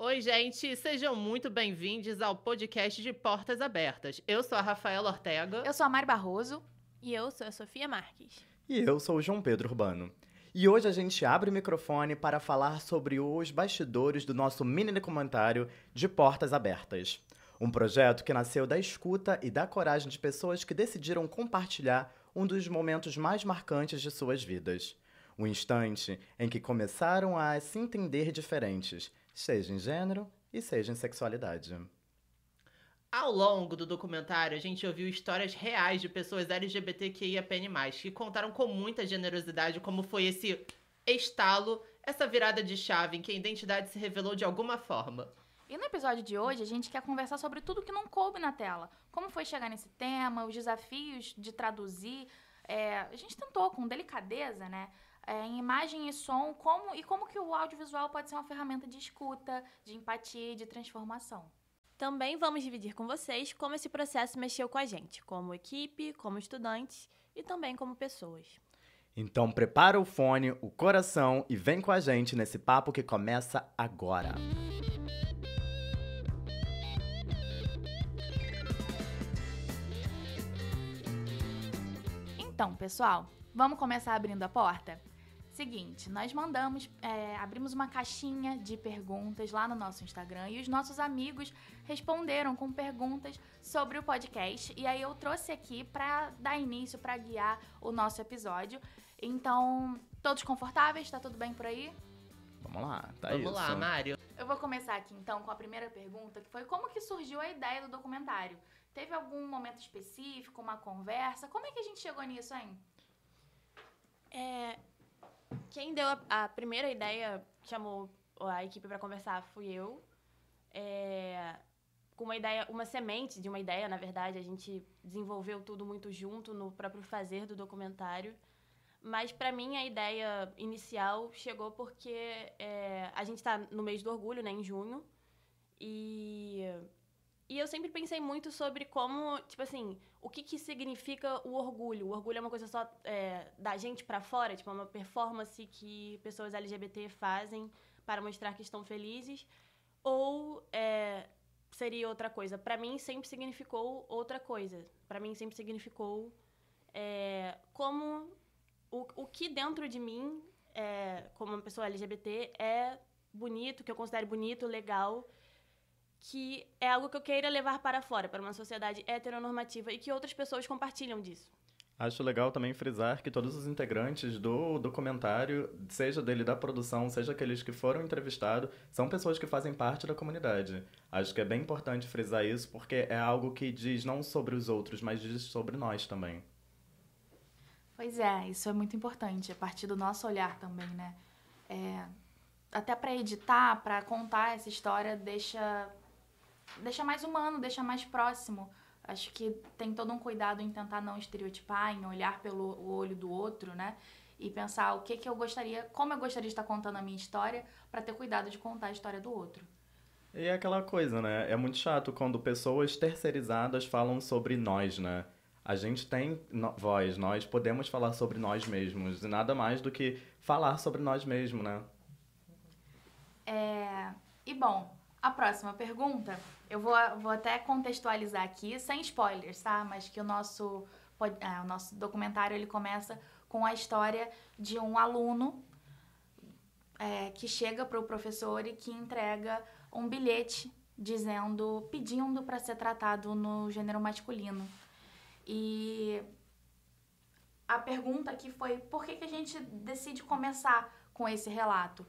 Oi, gente, sejam muito bem-vindos ao podcast de Portas Abertas. Eu sou a Rafaela Ortega. Eu sou a Mari Barroso. E eu sou a Sofia Marques. E eu sou o João Pedro Urbano. E hoje a gente abre o microfone para falar sobre os bastidores do nosso mini documentário de Portas Abertas. Um projeto que nasceu da escuta e da coragem de pessoas que decidiram compartilhar um dos momentos mais marcantes de suas vidas. O instante em que começaram a se entender diferentes, seja em gênero e seja em sexualidade. Ao longo do documentário, a gente ouviu histórias reais de pessoas LGBTQIAPN+, que contaram com muita generosidade como foi esse estalo, essa virada de chave em que a identidade se revelou de alguma forma. E no episódio de hoje, a gente quer conversar sobre tudo que não coube na tela. Como foi chegar nesse tema, os desafios de traduzir. A gente tentou com delicadeza, né? Em imagem e som, como que o audiovisual pode ser uma ferramenta de escuta, de empatia e de transformação. Também vamos dividir com vocês como esse processo mexeu com a gente, como equipe, como estudantes e também como pessoas. Então prepara o fone, o coração e vem com a gente nesse papo que começa agora. Então, pessoal, vamos começar abrindo a porta? Seguinte, nós abrimos uma caixinha de perguntas lá no nosso Instagram e os nossos amigos responderam com perguntas sobre o podcast. E aí eu trouxe aqui para dar início, para guiar o nosso episódio. Então, todos confortáveis? Tá tudo bem por aí? Vamos lá, Vamos lá, Mário. Eu vou começar aqui então com a primeira pergunta, que foi como que surgiu a ideia do documentário? Teve algum momento específico, uma conversa? Como é que a gente chegou nisso, hein? Quem deu a primeira ideia, chamou a equipe para conversar, fui eu. Com uma semente de uma ideia, na verdade, a gente desenvolveu tudo muito junto no próprio fazer do documentário. Mas, para mim, a ideia inicial chegou porque a gente está no mês do orgulho, né, em junho. E eu sempre pensei muito sobre como, tipo assim, o que significa o orgulho. O orgulho é uma coisa só da gente pra fora, tipo, é uma performance que pessoas LGBT fazem para mostrar que estão felizes. Ou seria outra coisa? Pra mim, sempre significou outra coisa. Pra mim, sempre significou como o que dentro de mim, como uma pessoa LGBT, é bonito, que eu considero bonito, legal, que é algo que eu queira levar para fora, para uma sociedade heteronormativa e que outras pessoas compartilham disso. Acho legal também frisar que todos os integrantes do documentário, seja dele da produção, seja aqueles que foram entrevistados, são pessoas que fazem parte da comunidade. Acho que é bem importante frisar isso, porque é algo que diz não sobre os outros, mas diz sobre nós também. Pois é, isso é muito importante, a partir do nosso olhar também, né? Até para editar, para contar essa história, deixa mais humano, deixa mais próximo. Acho que tem todo um cuidado em tentar não estereotipar, em olhar pelo olho do outro, né? E pensar o que eu gostaria, como eu gostaria de estar contando a minha história, para ter cuidado de contar a história do outro. E é aquela coisa, né? É muito chato quando pessoas terceirizadas falam sobre nós, né? A gente tem voz, nós podemos falar sobre nós mesmos. E nada mais do que falar sobre nós mesmos, né? E bom, a próxima pergunta, eu vou até contextualizar aqui, sem spoilers, tá? Mas que o nosso documentário ele começa com a história de um aluno que chega para o professor e que entrega um bilhete pedindo para ser tratado no gênero masculino. E a pergunta aqui foi por que a gente decide começar com esse relato?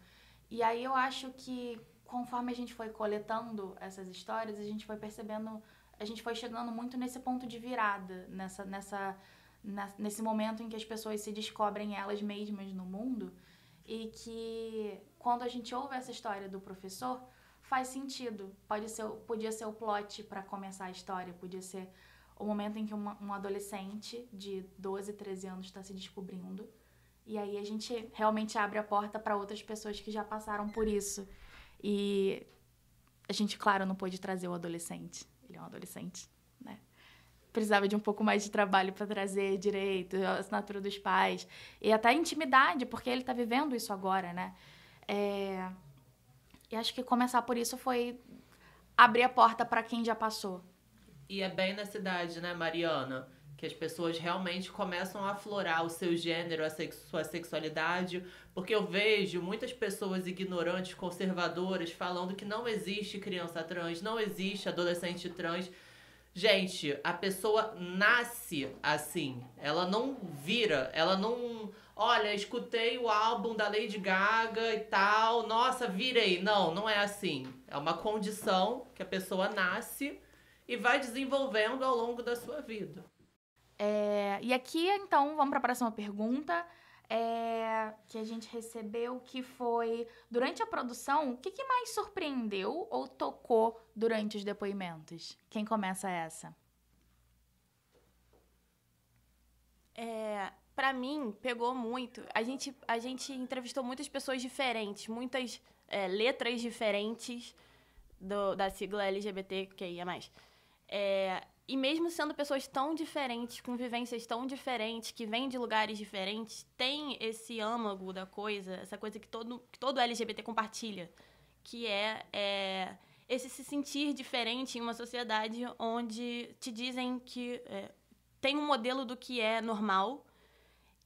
E aí eu acho que conforme a gente foi coletando essas histórias, a gente foi percebendo, a gente foi chegando muito nesse ponto de virada, nesse momento em que as pessoas se descobrem elas mesmas no mundo e que quando a gente ouve essa história do professor, faz sentido. Podia ser o plot para começar a história, podia ser o momento em que um adolescente de 12, 13 anos está se descobrindo. E aí a gente realmente abre a porta para outras pessoas que já passaram por isso. E a gente, claro, não pôde trazer o adolescente. Ele é um adolescente, né? Precisava de um pouco mais de trabalho para trazer direito, a assinatura dos pais. E até intimidade, porque ele está vivendo isso agora, né? E acho que começar por isso foi abrir a porta para quem já passou. E é bem nessa idade, né, Mariana? Que as pessoas realmente começam a aflorar o seu gênero, sua sexualidade. Porque eu vejo muitas pessoas ignorantes, conservadoras, falando que não existe criança trans, não existe adolescente trans. Gente, a pessoa nasce assim. Ela não vira, ela não... Olha, escutei o álbum da Lady Gaga e tal, nossa, virei. Não, não é assim. É uma condição que a pessoa nasce e vai desenvolvendo ao longo da sua vida. E aqui, então, vamos para a próxima pergunta, que a gente recebeu, que foi, durante a produção, o que mais surpreendeu ou tocou durante os depoimentos? Quem começa essa? Pra mim, pegou muito. A gente entrevistou muitas pessoas diferentes, muitas letras diferentes da sigla LGBTQIA+. E mesmo sendo pessoas tão diferentes, com vivências tão diferentes, que vêm de lugares diferentes, tem esse âmago da coisa, essa coisa que todo LGBT compartilha, que é esse se sentir diferente em uma sociedade onde te dizem que tem um modelo do que é normal,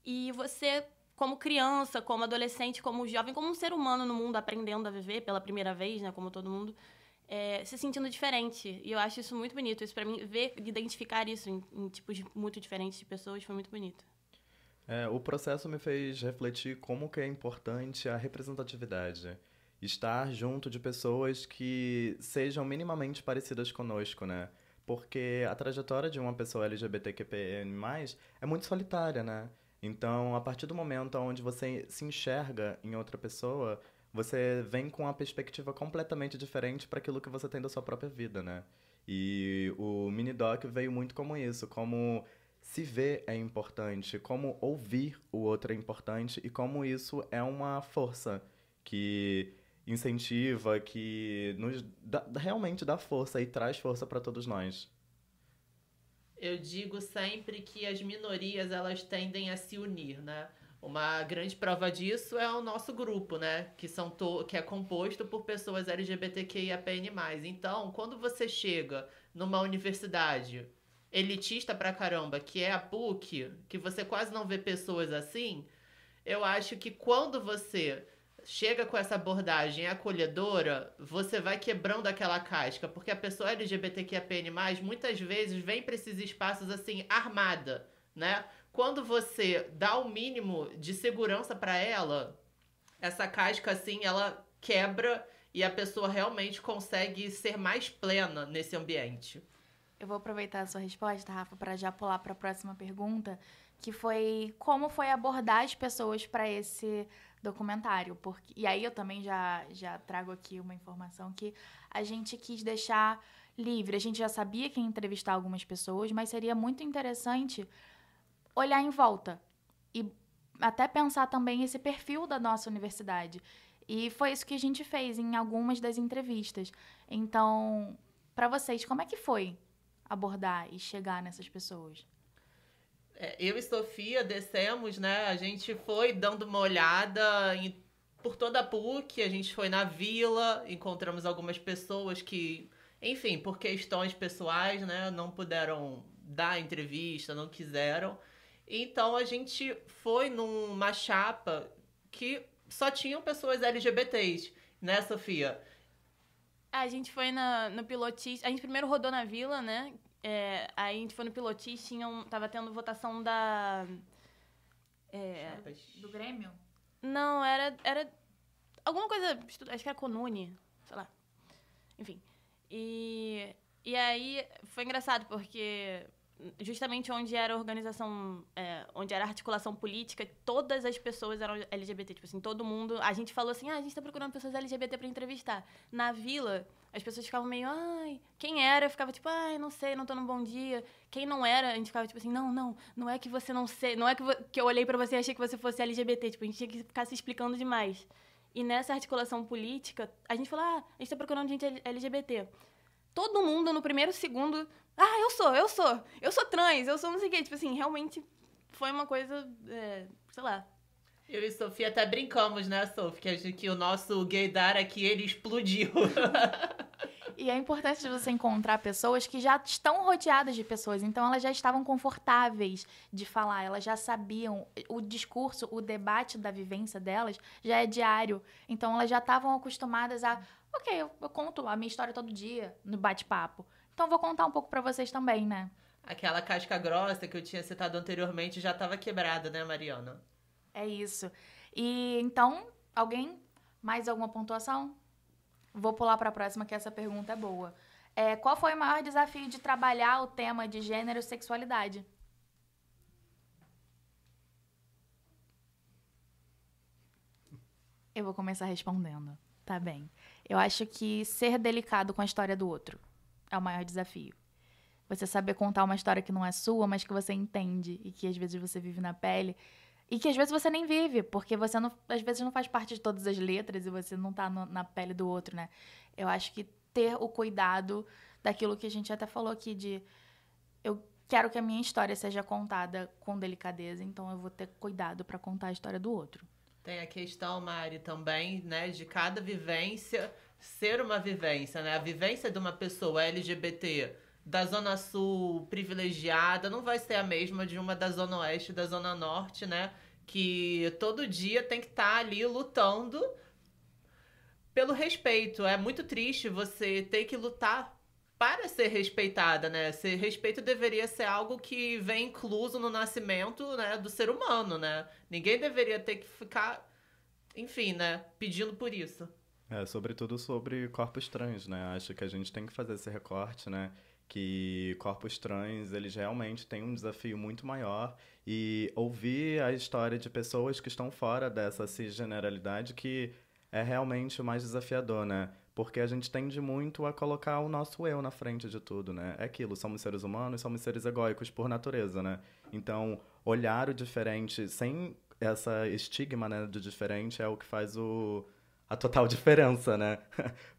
e você, como criança, como adolescente, como jovem, como um ser humano no mundo, aprendendo a viver pela primeira vez, né, como todo mundo, se sentindo diferente. E eu acho isso muito bonito. Isso, pra mim, identificar isso em tipos muito diferentes de pessoas foi muito bonito. O processo me fez refletir como que é importante a representatividade. Estar junto de pessoas que sejam minimamente parecidas conosco, né? Porque a trajetória de uma pessoa LGBTQIA+, é muito solitária, né? Então, a partir do momento onde você se enxerga em outra pessoa, você vem com uma perspectiva completamente diferente para aquilo que você tem da sua própria vida, né? E o Minidoc veio muito como isso, como se ver é importante, como ouvir o outro é importante e como isso é uma força que incentiva, que nos realmente dá força e traz força para todos nós. Eu digo sempre que as minorias, elas tendem a se unir, né? Uma grande prova disso é o nosso grupo, né? Que é composto por pessoas LGBTQIAPN+. Então, quando você chega numa universidade elitista pra caramba, que é a PUC, que você quase não vê pessoas assim, eu acho que quando você chega com essa abordagem acolhedora, você vai quebrando aquela casca, porque a pessoa LGBTQIAPN+, muitas vezes vem para esses espaços assim, armada, né? Quando você dá o mínimo de segurança para ela, essa casca assim, ela quebra e a pessoa realmente consegue ser mais plena nesse ambiente. Eu vou aproveitar a sua resposta, Rafa, para já pular para a próxima pergunta, que foi como foi abordar as pessoas para esse documentário. E aí eu também já trago aqui uma informação que a gente quis deixar livre. A gente já sabia que ia entrevistar algumas pessoas, mas seria muito interessante olhar em volta e até pensar também esse perfil da nossa universidade. E foi isso que a gente fez em algumas das entrevistas. Então, para vocês, como é que foi abordar e chegar nessas pessoas? Eu e Sofia descemos, né? A gente foi dando uma olhada por toda a PUC, a gente foi na vila, encontramos algumas pessoas que, enfim, por questões pessoais, né, não puderam dar entrevista, não quiseram. Então a gente foi numa chapa que só tinham pessoas LGBTs, né, Sofia? A gente foi no Pilotis. A gente primeiro rodou na vila, né? Aí a gente foi no Pilotis, tava tendo votação da... Do Grêmio? Não, era alguma coisa... Acho que era Conune, sei lá. Enfim. E aí foi engraçado, porque justamente onde era a organização, onde era a articulação política, todas as pessoas eram LGBT, tipo assim, todo mundo... A gente falou assim, a gente tá procurando pessoas LGBT pra entrevistar. Na vila, as pessoas ficavam meio, quem era? Eu ficava tipo, não sei, não tô num bom dia. Quem não era, a gente ficava tipo assim, não é que você não sei, não é que eu olhei pra você e achei que você fosse LGBT, tipo, a gente tinha que ficar se explicando demais. E nessa articulação política, a gente falou, a gente tá procurando gente LGBT. Todo mundo, no primeiro segundo, eu sou trans, eu sou não sei o quê. Tipo assim, realmente foi uma coisa, sei lá. Eu e Sofia até brincamos, né, Sofia? Que o nosso gaydar aqui, ele explodiu. E é importante você encontrar pessoas que já estão rodeadas de pessoas, então elas já estavam confortáveis de falar, elas já sabiam, o discurso, o debate da vivência delas já é diário, então elas já estavam acostumadas a, ok, eu conto a minha história todo dia no bate-papo, então eu vou contar um pouco pra vocês também, né? Aquela casca grossa que eu tinha citado anteriormente já estava quebrada, né, Mariana? É isso. E então, mais alguma pontuação? Vou pular para a próxima, que essa pergunta é boa. Qual foi o maior desafio de trabalhar o tema de gênero e sexualidade? Eu vou começar respondendo. Tá bem. Eu acho que ser delicado com a história do outro é o maior desafio. Você saber contar uma história que não é sua, mas que você entende e que às vezes você vive na pele. E que às vezes você nem vive, porque você não, às vezes não faz parte de todas as letras e você não tá na pele do outro, né? Eu acho que ter o cuidado daquilo que a gente até falou aqui de eu quero que a minha história seja contada com delicadeza, então eu vou ter cuidado pra contar a história do outro. Tem a questão, Mari, também, né, de cada vivência ser uma vivência, né? A vivência de uma pessoa LGBT da Zona Sul privilegiada não vai ser a mesma de uma da Zona Oeste, da Zona Norte, né? Que todo dia tem que estar ali lutando pelo respeito. É muito triste você ter que lutar para ser respeitada, né? Ser respeito deveria ser algo que vem incluso no nascimento, né, do ser humano, né? Ninguém deveria ter que ficar, enfim, né, pedindo por isso. Sobretudo sobre corpos trans, né? Acho que a gente tem que fazer esse recorte, né? Que corpos trans, eles realmente têm um desafio muito maior e ouvir a história de pessoas que estão fora dessa cisgeneralidade que é realmente o mais desafiador, né? Porque a gente tende muito a colocar o nosso eu na frente de tudo, né? É aquilo, somos seres humanos, somos seres egóicos por natureza, né? Então, olhar o diferente sem essa estigma, né, do diferente é o que faz a total diferença, né?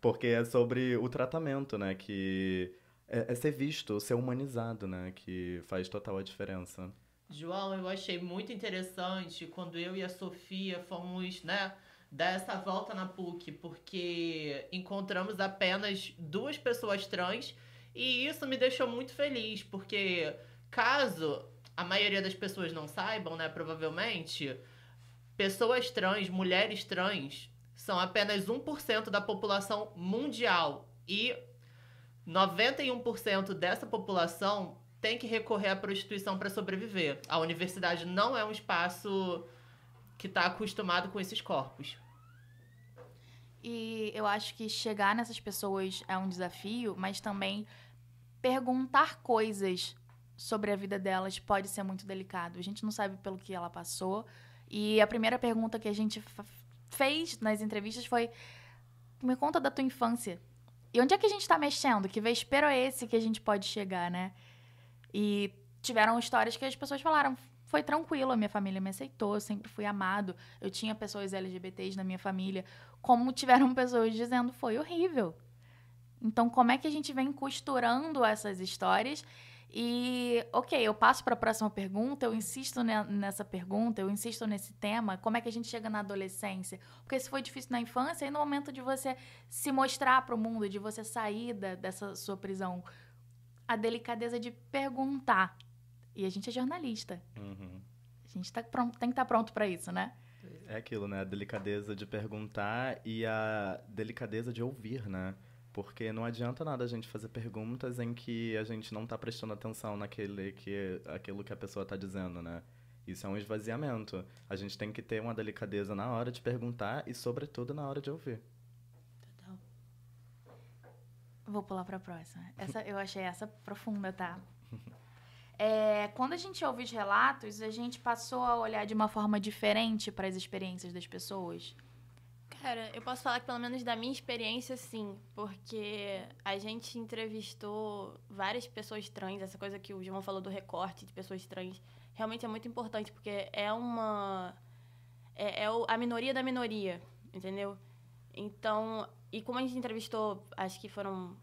Porque é sobre o tratamento, né? Que é ser visto, ser humanizado, né? Que faz total a diferença. João, eu achei muito interessante quando eu e a Sofia fomos, né, dar essa volta na PUC, porque encontramos apenas 2 pessoas trans e isso me deixou muito feliz, porque caso a maioria das pessoas não saibam, né, provavelmente, pessoas trans, mulheres trans, são apenas 1% da população mundial e 91% dessa população tem que recorrer à prostituição para sobreviver. A universidade não é um espaço que está acostumado com esses corpos. E eu acho que chegar nessas pessoas é um desafio, mas também perguntar coisas sobre a vida delas pode ser muito delicado. A gente não sabe pelo que ela passou. E a primeira pergunta que a gente fez nas entrevistas foi: me conta da tua infância. E onde é que a gente tá mexendo? Que vespeiro é esse que a gente pode chegar, né? E tiveram histórias que as pessoas falaram: foi tranquilo, a minha família me aceitou, eu sempre fui amado, eu tinha pessoas LGBTs na minha família. Como tiveram pessoas dizendo: foi horrível. Então, como é que a gente vem costurando essas histórias? E, ok, eu passo para a próxima pergunta, eu insisto nessa pergunta, eu insisto nesse tema, como é que a gente chega na adolescência? Porque se foi difícil na infância, e no momento de você se mostrar para o mundo, de você sair dessa sua prisão, a delicadeza de perguntar. E a gente é jornalista. Uhum. A gente tem que estar pronto para isso, né? É aquilo, né? A delicadeza de perguntar e a delicadeza de ouvir, né? Porque não adianta nada a gente fazer perguntas em que a gente não tá prestando atenção aquilo que a pessoa tá dizendo, né? Isso é um esvaziamento. A gente tem que ter uma delicadeza na hora de perguntar e, sobretudo, na hora de ouvir. Total. Vou pular para a próxima. Eu achei essa profunda, tá? Quando a gente ouve os relatos, a gente passou a olhar de uma forma diferente para as experiências das pessoas. Cara, eu posso falar que pelo menos da minha experiência, sim. Porque a gente entrevistou várias pessoas trans. Essa coisa que o João falou do recorte de pessoas trans realmente é muito importante. Porque é a minoria da minoria, entendeu? Então, e como a gente entrevistou, acho que foram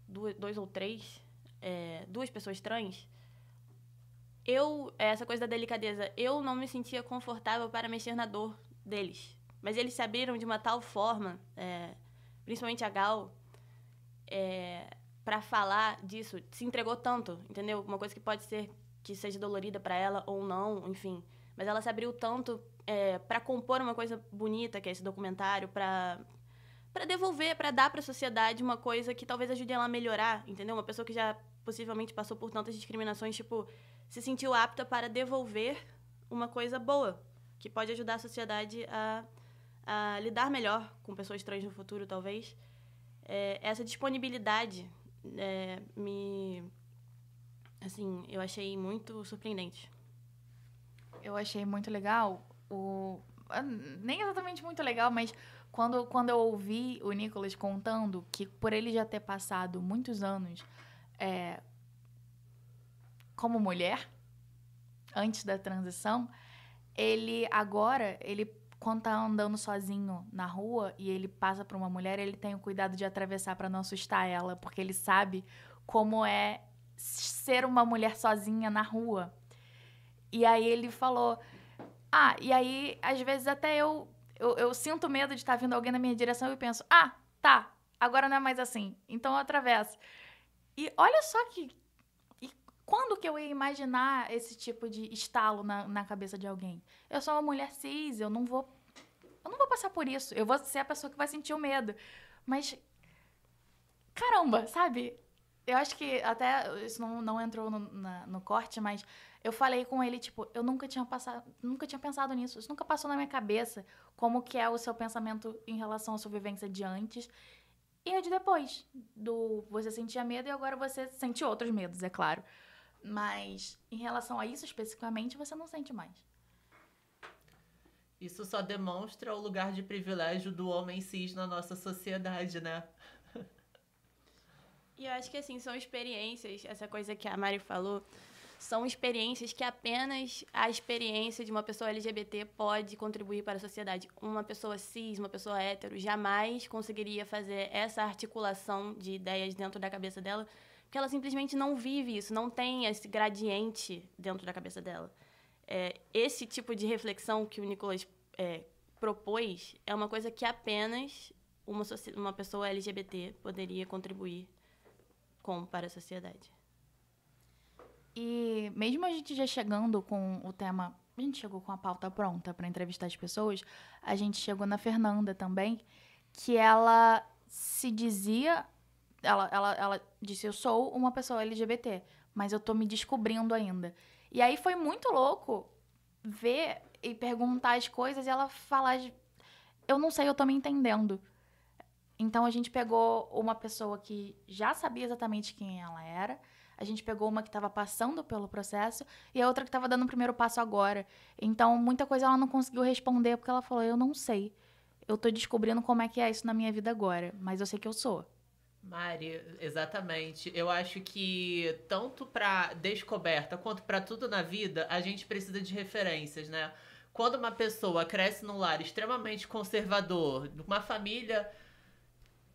2 ou 3, 2 pessoas trans, essa coisa da delicadeza, eu não me sentia confortável para mexer na dor deles. Mas eles se abriram de uma tal forma, principalmente a Gal, para falar disso, se entregou tanto, entendeu? Uma coisa que pode ser que seja dolorida para ela ou não, enfim. Mas ela se abriu tanto para compor uma coisa bonita, que é esse documentário, para devolver, para dar para a sociedade uma coisa que talvez ajude ela a melhorar, entendeu? Uma pessoa que já possivelmente passou por tantas discriminações, tipo, se sentiu apta para devolver uma coisa boa, que pode ajudar a sociedade a lidar melhor com pessoas trans no futuro, talvez. Essa disponibilidade eu achei muito surpreendente. Eu achei muito legal, nem exatamente muito legal, mas quando eu ouvi o Nicolas contando que por ele já ter passado muitos anos como mulher, antes da transição, ele quando tá andando sozinho na rua e ele passa por uma mulher, ele tem o cuidado de atravessar para não assustar ela, porque ele sabe como é ser uma mulher sozinha na rua. E aí ele falou, e aí às vezes até eu sinto medo de estar vindo alguém na minha direção e penso, tá, agora não é mais assim, então eu atravesso. E olha só quando que eu ia imaginar esse tipo de estalo na cabeça de alguém? Eu sou uma mulher cis, eu não vou passar por isso. Eu vou ser a pessoa que vai sentir o medo. Mas, caramba, sabe? Eu acho que até isso não entrou no corte, mas eu falei com ele, tipo, eu nunca tinha pensado nisso. Isso nunca passou na minha cabeça. Como que é o seu pensamento em relação à sua vivência de antes e a de depois. Você sentia medo e agora você sente outros medos, é claro. Mas, em relação a isso especificamente, você não sente mais. Isso só demonstra o lugar de privilégio do homem cis na nossa sociedade, né? E eu acho que, assim, são experiências, essa coisa que a Mari falou, são experiências que apenas a experiência de uma pessoa LGBT pode contribuir para a sociedade. Uma pessoa cis, uma pessoa hétero, jamais conseguiria fazer essa articulação de ideias dentro da cabeça dela, porque ela simplesmente não vive isso, não tem esse gradiente dentro da cabeça dela. Esse tipo de reflexão que o Nicolas propôs é uma coisa que apenas uma pessoa LGBT poderia contribuir para a sociedade. E mesmo a gente já chegando com o tema... A gente chegou com a pauta pronta para entrevistar as pessoas. A gente chegou na Fernanda também, que ela se dizia... Ela disse, eu sou uma pessoa LGBT, mas eu tô me descobrindo ainda. E aí foi muito louco ver e perguntar as coisas e ela falar, eu não sei, eu tô me entendendo. Então a gente pegou uma pessoa que já sabia exatamente quem ela era, a gente pegou uma que estava passando pelo processo e a outra que estava dando o primeiro passo agora. Então muita coisa ela não conseguiu responder porque ela falou, eu não sei. Eu tô descobrindo como é que é isso na minha vida agora, mas eu sei que eu sou. Mari, exatamente. Eu acho que tanto pra descoberta quanto pra tudo na vida, a gente precisa de referências, né? Quando uma pessoa cresce num lar extremamente conservador, numa família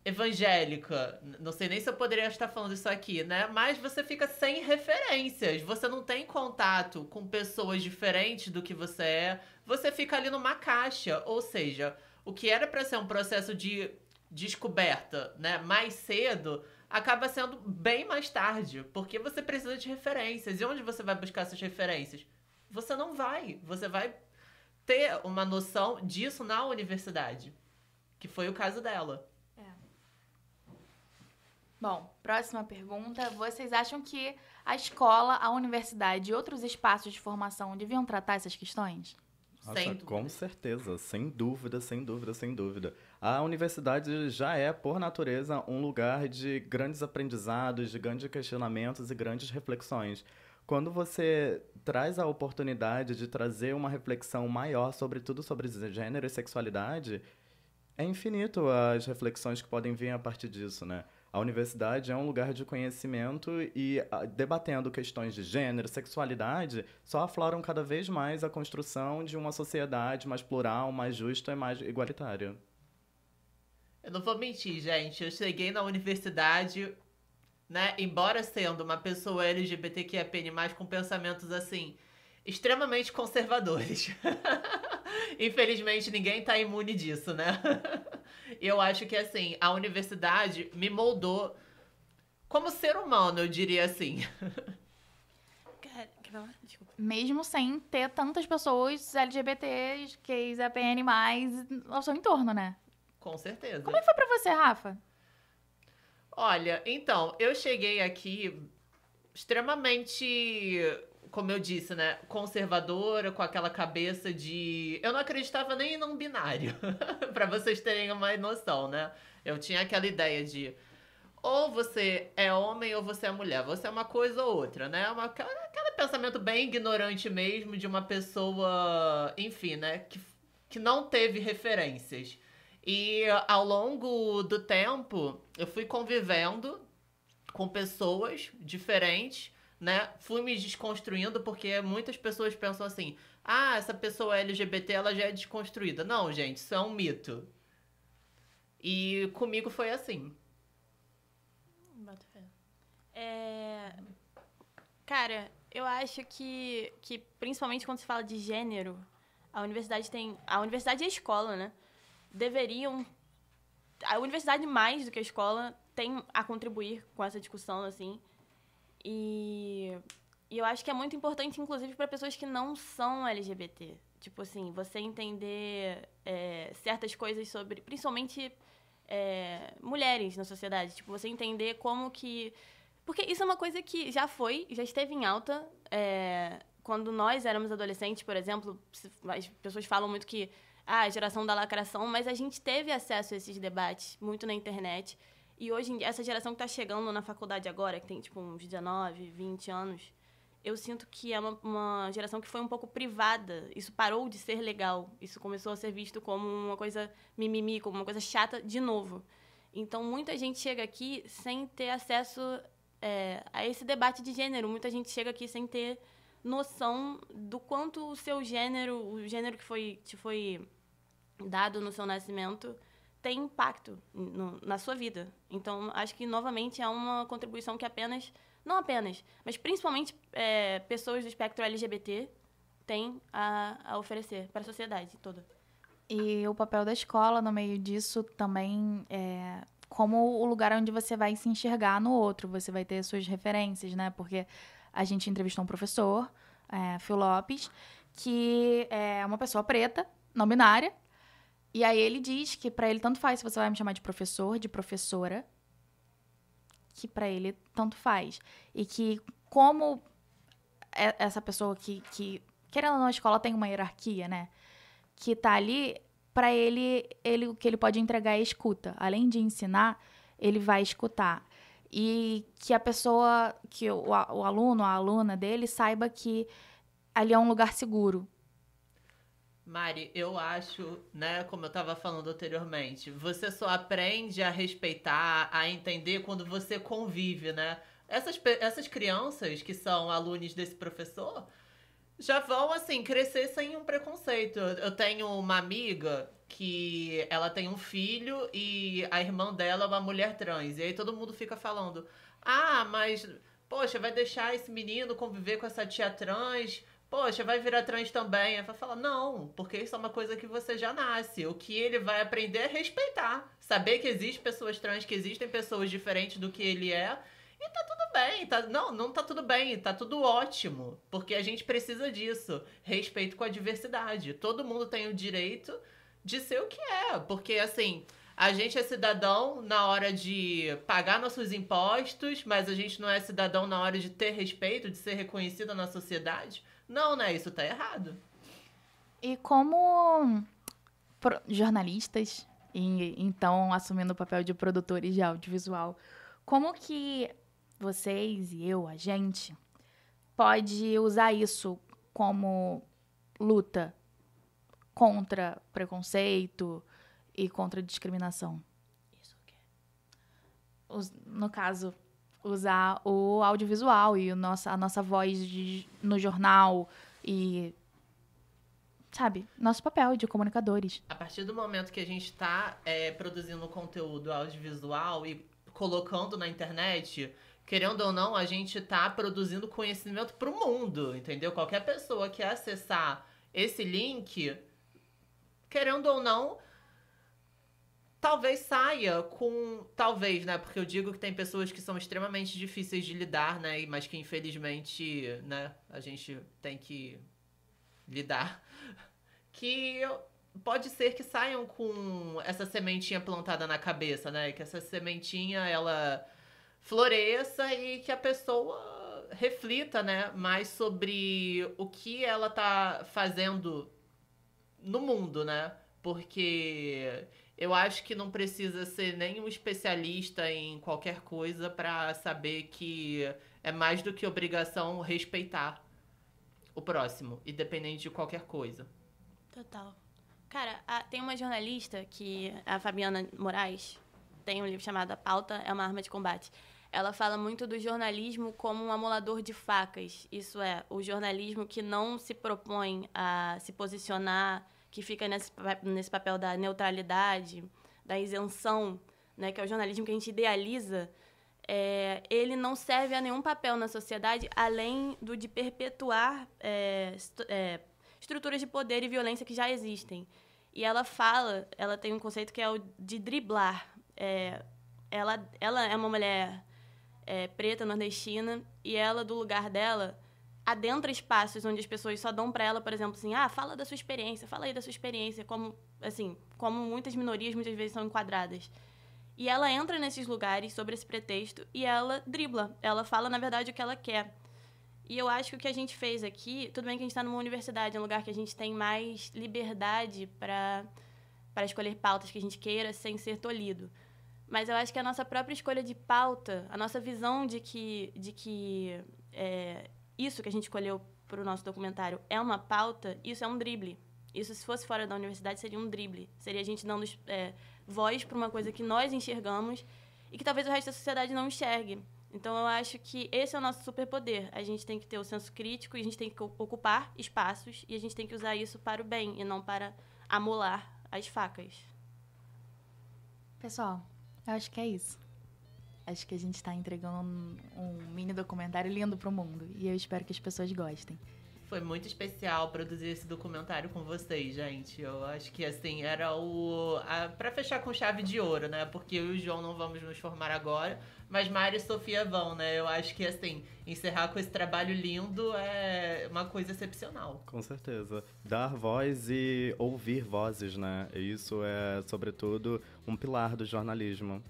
evangélica, não sei nem se eu poderia estar falando isso aqui, né? Mas você fica sem referências, você não tem contato com pessoas diferentes do que você fica ali numa caixa, ou seja, o que era pra ser um processo de descoberta, né, mais cedo, acaba sendo bem mais tarde, porque você precisa de referências. E onde você vai buscar essas referências? Você não vai. Você vai ter uma noção disso na universidade, que foi o caso dela. Bom, próxima pergunta. Vocês acham que a escola, a universidade e outros espaços de formação deviam tratar essas questões? Nossa, com certeza, sem dúvida, sem dúvida, sem dúvida. A universidade já é, por natureza, um lugar de grandes aprendizados, de grandes questionamentos e grandes reflexões. Quando você traz a oportunidade de trazer uma reflexão maior, sobretudo sobre gênero e sexualidade, é infinito as reflexões que podem vir a partir disso, né? A universidade é um lugar de conhecimento e, debatendo questões de gênero, sexualidade, só afloram cada vez mais a construção de uma sociedade mais plural, mais justa e mais igualitária. Eu não vou mentir, gente. Eu cheguei na universidade né? Embora sendo uma pessoa LGBTQIAPN+, com pensamentos, assim, extremamente conservadores. Infelizmente, ninguém tá imune disso, né? E eu acho que, assim, a universidade me moldou como ser humano, eu diria assim. Cara, quer falar? Desculpa. Mesmo sem ter tantas pessoas LGBTs, gays, APN+, ao seu entorno, né? Com certeza. Como é que foi pra você, Rafa? Olha, então, eu cheguei aqui extremamente, como eu disse, né, conservadora, com aquela cabeça de... Eu não acreditava nem em não binário, pra vocês terem uma noção, né? Eu tinha aquela ideia de ou você é homem ou você é mulher, você é uma coisa ou outra, né? Aquele pensamento bem ignorante mesmo de uma pessoa, enfim, né, que não teve referências. E ao longo do tempo, eu fui convivendo com pessoas diferentes, né? Fui me desconstruindo, porque muitas pessoas pensam assim: ah, essa pessoa LGBT, ela já é desconstruída. Não, gente, isso é um mito. E comigo foi assim. Boto fé. Cara, eu acho que principalmente quando se fala de gênero, a universidade e a escola, né? Deveriam... A universidade, mais do que a escola, tem a contribuir com essa discussão, assim. E eu acho que é muito importante, inclusive, para pessoas que não são LGBT. Tipo assim, você entender certas coisas sobre... Principalmente mulheres na sociedade. Tipo, você entender como que... Porque isso é uma coisa que já esteve em alta. Quando nós éramos adolescentes, por exemplo, as pessoas falam muito que a geração da lacração, mas a gente teve acesso a esses debates muito na internet. E hoje, essa geração que está chegando na faculdade agora, que tem tipo uns 19, 20 anos, eu sinto que é uma geração que foi um pouco privada. Isso parou de ser legal. Isso começou a ser visto como uma coisa mimimi, como uma coisa chata de novo. Então, muita gente chega aqui sem ter acesso a esse debate de gênero. Muita gente chega aqui sem ter noção do quanto o seu gênero, o gênero que te foi dado no seu nascimento, tem impacto na sua vida. Então, acho que, novamente, é uma contribuição que não apenas, mas principalmente pessoas do espectro LGBT têm a oferecer para a sociedade toda. E o papel da escola no meio disso também é como o lugar onde você vai se enxergar no outro. Você vai ter suas referências, né? Porque a gente entrevistou um professor, Phil Lopes, que é uma pessoa preta, não binária. E aí ele diz que pra ele tanto faz se você vai me chamar de professor, de professora, que pra ele tanto faz. E que como essa pessoa que querendo ou não, a escola tem uma hierarquia, né? Que tá ali, pra ele o que ele pode entregar é escuta. Além de ensinar, ele vai escutar. E que a pessoa, que o aluno, a aluna dele, saiba que ali é um lugar seguro. Mari, eu acho, né, como eu estava falando anteriormente, você só aprende a respeitar, a entender quando você convive, né? Essas crianças que são alunos desse professor já vão, assim, crescer sem um preconceito. Eu tenho uma amiga que ela tem um filho e a irmã dela é uma mulher trans. E aí todo mundo fica falando: ah, mas, poxa, vai deixar esse menino conviver com essa tia trans? Poxa, vai virar trans também. Aí vai falar: não, porque isso é uma coisa que você já nasce. O que ele vai aprender é respeitar. Saber que existem pessoas trans, que existem pessoas diferentes do que ele é. E tá tudo bem. Não tá tudo bem. Tá tudo ótimo. Porque a gente precisa disso. Respeito com a diversidade. Todo mundo tem o direito de ser o que é. Porque, assim, a gente é cidadão na hora de pagar nossos impostos, mas a gente não é cidadão na hora de ter respeito, de ser reconhecido na sociedade. Não, né? Isso tá errado. E como jornalistas, e então assumindo o papel de produtores de audiovisual, como que vocês e a gente, pode usar isso como luta contra preconceito e contra discriminação? Isso o quê? No caso, usar o audiovisual e a nossa voz no jornal e, sabe, nosso papel de comunicadores. A partir do momento que a gente tá produzindo conteúdo audiovisual e colocando na internet, querendo ou não, a gente tá produzindo conhecimento pro mundo, entendeu? Qualquer pessoa que acessar esse link, querendo ou não, talvez saia com... Talvez, né? Porque eu digo que tem pessoas que são extremamente difíceis de lidar, né? Mas que, infelizmente, né? A gente tem que lidar. Que pode ser que saiam com essa sementinha plantada na cabeça, né? Que essa sementinha, ela floresça e que a pessoa reflita, né? Mais sobre o que ela tá fazendo no mundo, né? Porque eu acho que não precisa ser nem um especialista em qualquer coisa pra saber que é mais do que obrigação respeitar o próximo, independente de qualquer coisa. Total. Cara, tem uma jornalista que, a Fabiana Moraes, tem um livro chamado A Pauta é uma Arma de Combate. Ela fala muito do jornalismo como um amolador de facas. Isso é, o jornalismo que não se propõe a se posicionar, que fica nesse papel da neutralidade, da isenção, né, que é o jornalismo que a gente idealiza, ele não serve a nenhum papel na sociedade além do de perpetuar estruturas de poder e violência que já existem. E ela tem um conceito que é o de driblar. Ela é uma mulher preta, nordestina, e ela, do lugar dela, adentra espaços onde as pessoas só dão para ela, por exemplo, assim, fala da sua experiência, fala aí da sua experiência, como muitas minorias muitas vezes são enquadradas. E ela entra nesses lugares sobre esse pretexto e ela dribla. Ela fala, na verdade, o que ela quer. E eu acho que o que a gente fez aqui, tudo bem que a gente está numa universidade, um lugar que a gente tem mais liberdade para escolher pautas que a gente queira sem ser tolhido. Mas eu acho que a nossa própria escolha de pauta, a nossa visão de que isso que a gente escolheu para o nosso documentário é uma pauta, isso é um drible. Isso, se fosse fora da universidade, seria um drible. Seria a gente dando voz para uma coisa que nós enxergamos e que talvez o resto da sociedade não enxergue. Então, eu acho que esse é o nosso superpoder. A gente tem que ter o senso crítico, e a gente tem que ocupar espaços, e a gente tem que usar isso para o bem, e não para amolar as facas. Pessoal, eu acho que é isso. Acho que a gente está entregando um mini documentário lindo para o mundo. E eu espero que as pessoas gostem. Foi muito especial produzir esse documentário com vocês, gente. Eu acho que, assim, era pra fechar com chave de ouro, né? Porque eu e o João não vamos nos formar agora, mas Mari e Sofia vão, né? Eu acho que, assim, encerrar com esse trabalho lindo é uma coisa excepcional. Com certeza. Dar voz e ouvir vozes, né? Isso é, sobretudo, um pilar do jornalismo.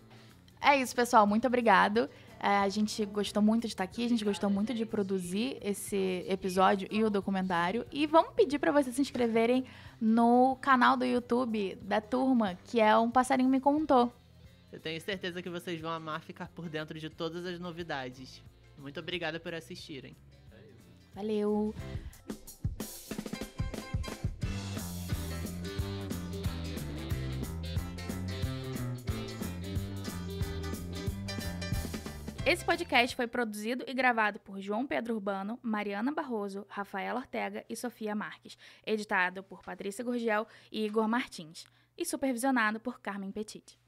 É isso, pessoal. Muito obrigado. A gente gostou muito de estar aqui, a gente gostou muito de produzir esse episódio e o documentário. E vamos pedir para vocês se inscreverem no canal do YouTube da turma, que é Um Passarinho Me Contou. Eu tenho certeza que vocês vão amar ficar por dentro de todas as novidades. Muito obrigada por assistirem. Valeu! Esse podcast foi produzido e gravado por João Pedro Urbano, Mariana Barroso, Rafaela Ortega e Sofia Marques. Editado por Patrícia Gurgel e Igor Martins. E supervisionado por Carmen Petit.